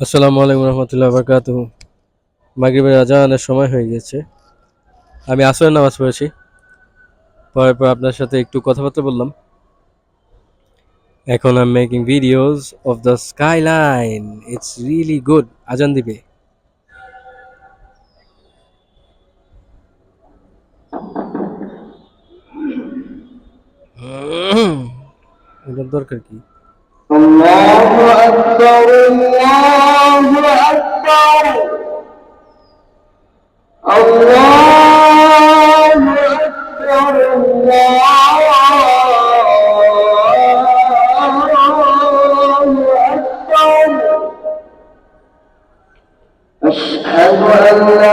আসসালামু আলাইকুম রহমতুল্লাহ বারকাতুহু। মাগরিবের আজানের সময় হয়ে গেছে। আমি আসরের নামাজ পড়েছি, পড়ার পর আপনার সাথে একটু কথাবার্তা বললাম। এখন I'm making videos of the skyline. It's really good. আজান দিবে। এটার দরকার কি? আল্লাহু আকবার, আল্লাহু আকবার, আল্লাহু আকবার, আল্লাহু আকবার। أشهد أن لا